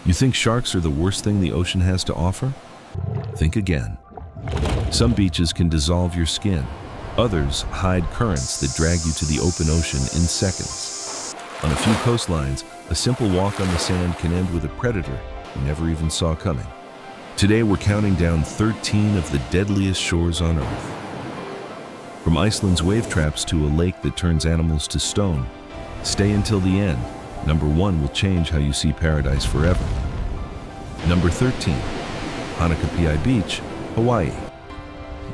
You think sharks are the worst thing the ocean has to offer? Think again. Some beaches can dissolve your skin. Others hide currents that drag you to the open ocean in seconds. On a few coastlines, a simple walk on the sand can end with a predator you never even saw coming. Today we're counting down 13 of the deadliest shores on Earth. From Iceland's wave traps to a lake that turns animals to stone, stay until the end. Number 1 will change how you see paradise forever. Number 13, Hanakapiai Beach, Hawaii.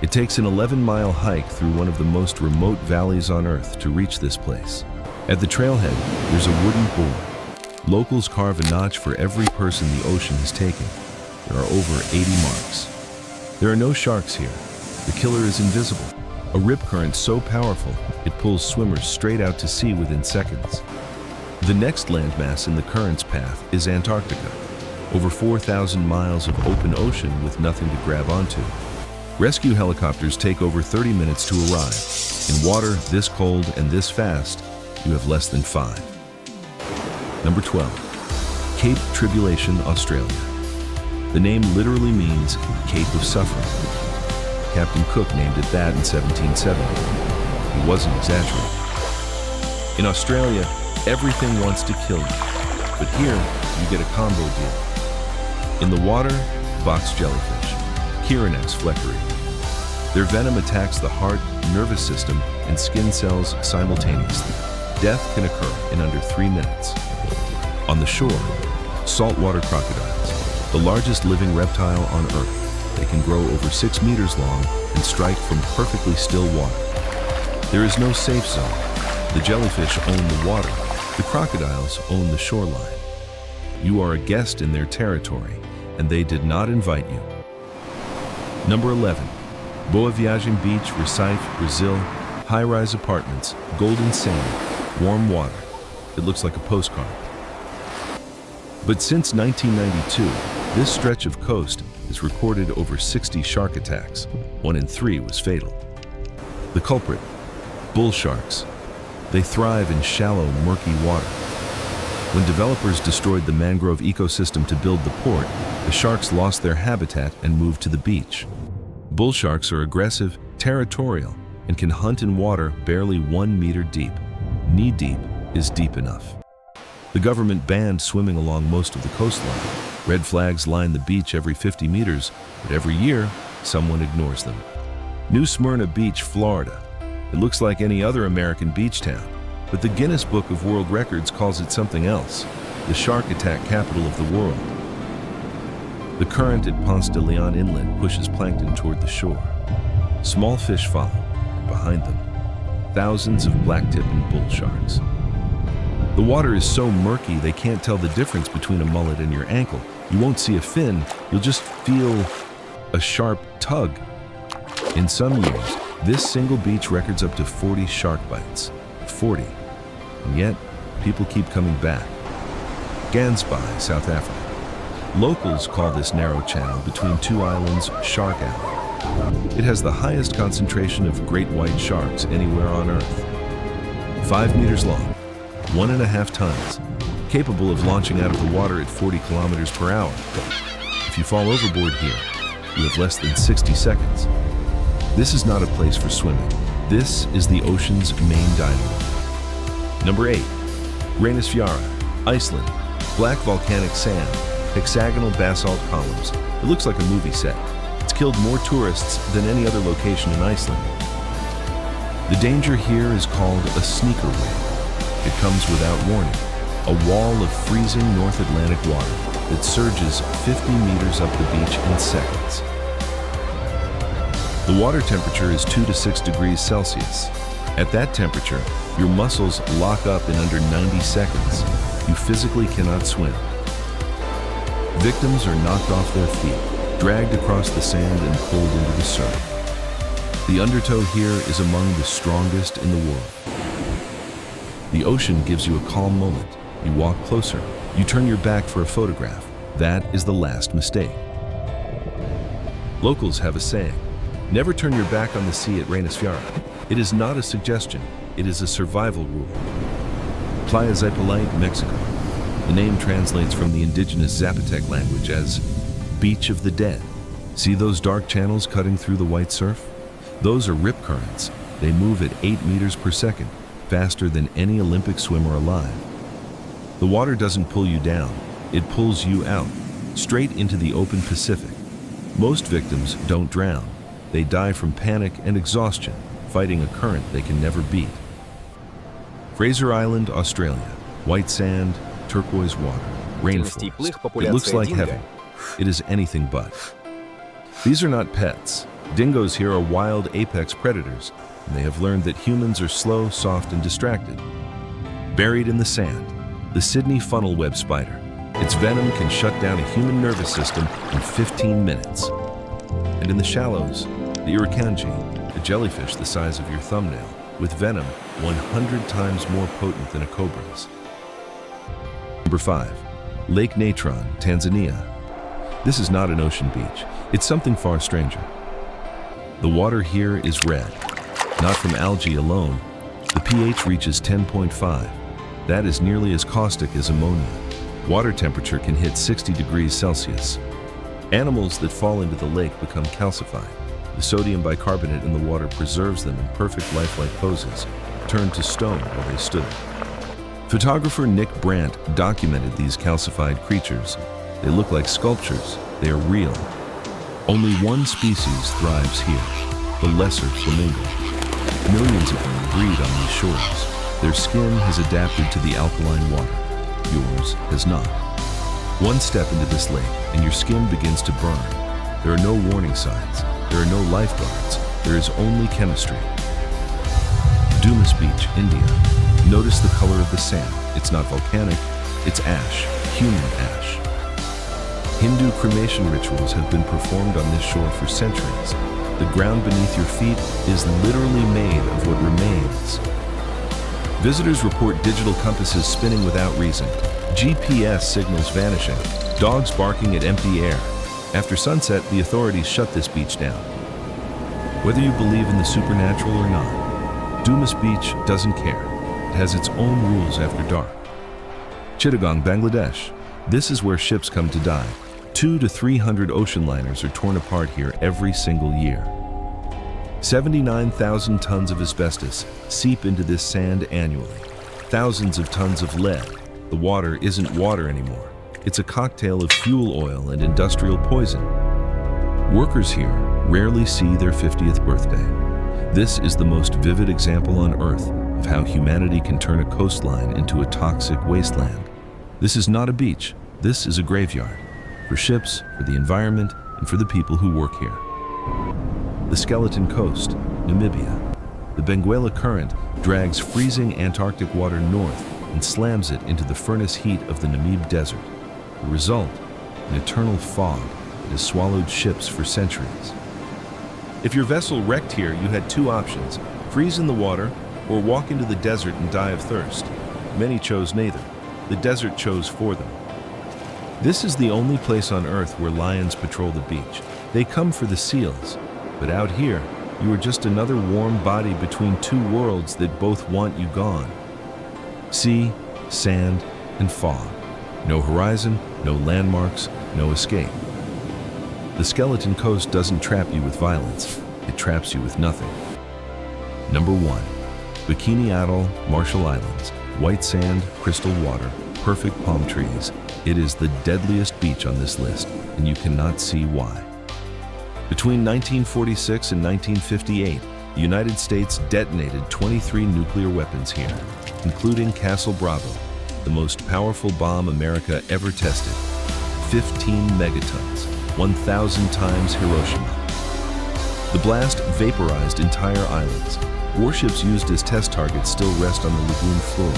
It takes an 11-mile hike through one of the most remote valleys on Earth to reach this place. At the trailhead, there's a wooden board. Locals carve a notch for every person the ocean has taken. There are over 80 marks. There are no sharks here. The killer is invisible. A rip current so powerful, it pulls swimmers straight out to sea within seconds. The next landmass in the current's path is Antarctica. Over 4,000 miles of open ocean with nothing to grab onto. Rescue helicopters take over 30 minutes to arrive. In water this cold and this fast, you have less than 5. Number 12, Cape Tribulation, Australia. The name literally means Cape of Suffering. Captain Cook named it that in 1770. He wasn't exaggerating. In Australia, everything wants to kill you, but here you get a combo deal. In the water, box jellyfish, Chironex fleckeri. Their venom attacks the heart, nervous system, and skin cells simultaneously. Death can occur in under 3 minutes. On the shore, saltwater crocodiles, the largest living reptile on Earth. They can grow over 6 meters long and strike from perfectly still water. There is no safe zone. The jellyfish own the water. The crocodiles own the shoreline. You are a guest in their territory, and they did not invite you. Number 11, Viagem Beach, Recife, Brazil. High-rise apartments, golden sand, warm water. It looks like a postcard. But since 1992, this stretch of coast has recorded over 60 shark attacks. 1 in 3 was fatal. The culprit, bull sharks. They thrive in shallow, murky water. When developers destroyed the mangrove ecosystem to build the port, the sharks lost their habitat and moved to the beach. Bull sharks are aggressive, territorial, and can hunt in water barely 1 meter deep. Knee-deep is deep enough. The government banned swimming along most of the coastline. Red flags line the beach every 50 meters, but every year, someone ignores them. New Smyrna Beach, Florida. It looks like any other American beach town, but the Guinness Book of World Records calls it something else, the shark attack capital of the world. The current at Ponce de Leon Inlet pushes plankton toward the shore. Small fish follow, and behind them, thousands of blacktip and bull sharks. The water is so murky they can't tell the difference between a mullet and your ankle. You won't see a fin, you'll just feel a sharp tug. In some years, this single beach records up to 40 shark bites. 40. And yet, people keep coming back. Gansbaai, South Africa. Locals call this narrow channel between 2 islands Shark Alley. It has the highest concentration of great white sharks anywhere on Earth. 5 meters long, 1.5 tons, capable of launching out of the water at 40 kilometers per hour. If you fall overboard here, you have less than 60 seconds. This is not a place for swimming. This is the ocean's main dining. Number 8, Reynisfjara, Iceland. Black volcanic sand, hexagonal basalt columns. It looks like a movie set. It's killed more tourists than any other location in Iceland. The danger here is called a sneaker wave. It comes without warning. A wall of freezing North Atlantic water that surges 50 meters up the beach in seconds. The water temperature is 2 to 6 degrees Celsius. At that temperature, your muscles lock up in under 90 seconds. You physically cannot swim. Victims are knocked off their feet, dragged across the sand and pulled into the surf. The undertow here is among the strongest in the world. The ocean gives you a calm moment. You walk closer. You turn your back for a photograph. That is the last mistake. Locals have a saying, never turn your back on the sea at Reynisfjara. It is not a suggestion, it is a survival rule. Playa Zipolite, Mexico. The name translates from the indigenous Zapotec language as Beach of the Dead. See those dark channels cutting through the white surf? Those are rip currents. They move at 8 meters per second, faster than any Olympic swimmer alive. The water doesn't pull you down, it pulls you out, straight into the open Pacific. Most victims don't drown. They die from panic and exhaustion, fighting a current they can never beat. Fraser Island, Australia. White sand, turquoise water, rainforest. It looks like heaven. It is anything but. These are not pets. Dingoes here are wild apex predators, and they have learned that humans are slow, soft, and distracted. Buried in the sand, the Sydney funnel web spider. Its venom can shut down a human nervous system in 15 minutes. And in the shallows, the irukandji, a jellyfish the size of your thumbnail, with venom 100 times more potent than a cobra's. Number 5. Lake Natron, Tanzania. This is not an ocean beach. It's something far stranger. The water here is red. Not from algae alone. The pH reaches 10.5. That is nearly as caustic as ammonia. Water temperature can hit 60 degrees Celsius. Animals that fall into the lake become calcified. The sodium bicarbonate in the water preserves them in perfect lifelike poses, turned to stone where they stood. Photographer Nick Brandt documented these calcified creatures. They look like sculptures. They are real. Only one species thrives here, the lesser flamingo. Millions of them breed on these shores. Their skin has adapted to the alkaline water. Yours has not. One step into this lake and your skin begins to burn. There are no warning signs. There are no lifeguards. There is only chemistry. Dumas Beach, India. Notice the color of the sand. It's not volcanic, it's ash, human ash. Hindu cremation rituals have been performed on this shore for centuries. The ground beneath your feet is literally made of what remains. Visitors report digital compasses spinning without reason, GPS signals vanishing, dogs barking at empty air. After sunset, the authorities shut this beach down. Whether you believe in the supernatural or not, Dumas Beach doesn't care. It has its own rules after dark. Chittagong, Bangladesh. This is where ships come to die. 200 to 300 ocean liners are torn apart here every single year. 79,000 tons of asbestos seep into this sand annually. Thousands of tons of lead. The water isn't water anymore. It's a cocktail of fuel oil and industrial poison. Workers here rarely see their 50th birthday. This is the most vivid example on Earth of how humanity can turn a coastline into a toxic wasteland. This is not a beach. This is a graveyard. For ships, for the environment, and for the people who work here. The Skeleton Coast, Namibia. The Benguela Current drags freezing Antarctic water north and slams it into the furnace heat of the Namib Desert. The result, an eternal fog that has swallowed ships for centuries. If your vessel wrecked here, you had two options: freeze in the water or walk into the desert and die of thirst. Many chose neither. The desert chose for them. This is the only place on Earth where lions patrol the beach. They come for the seals, but out here, you are just another warm body between two worlds that both want you gone. Sea, sand, and fog. No horizon, no landmarks, no escape. The Skeleton Coast doesn't trap you with violence, it traps you with nothing. Number 1. Bikini Atoll, Marshall Islands. White sand, crystal water, perfect palm trees. It is the deadliest beach on this list, and you cannot see why. Between 1946 and 1958, the United States detonated 23 nuclear weapons here, including Castle Bravo, the most powerful bomb America ever tested. 15 megatons, 1,000 times Hiroshima. The blast vaporized entire islands. Warships used as test targets still rest on the lagoon floor.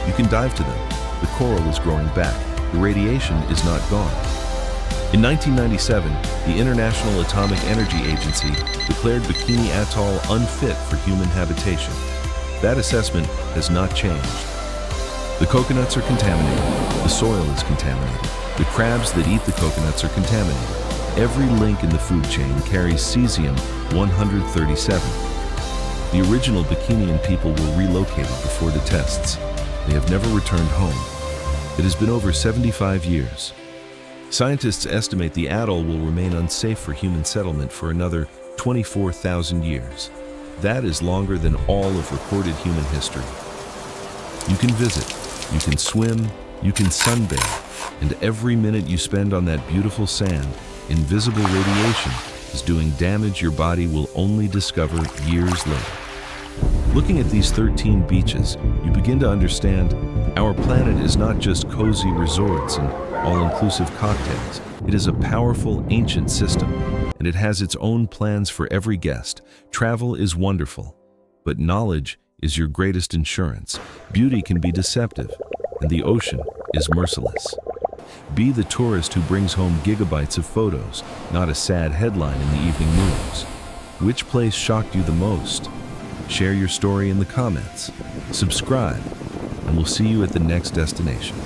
You can dive to them. The coral is growing back. The radiation is not gone. In 1997, the International Atomic Energy Agency declared Bikini Atoll unfit for human habitation. That assessment has not changed. The coconuts are contaminated. The soil is contaminated. The crabs that eat the coconuts are contaminated. Every link in the food chain carries cesium-137. The original Bikinian people were relocated before the tests. They have never returned home. It has been over 75 years. Scientists estimate the atoll will remain unsafe for human settlement for another 24,000 years. That is longer than all of recorded human history. You can visit, you can swim, you can sunbathe, and every minute you spend on that beautiful sand, invisible radiation is doing damage your body will only discover years later. Looking at these 13 beaches, you begin to understand our planet is not just cozy resorts and all-inclusive cocktails. It is a powerful, ancient system, and it has its own plans for every guest. Travel is wonderful, but knowledge is your greatest insurance. Beauty can be deceptive, and the ocean is merciless. Be the tourist who brings home gigabytes of photos, not a sad headline in the evening news. Which place shocked you the most? Share your story in the comments. Subscribe, and we'll see you at the next destination.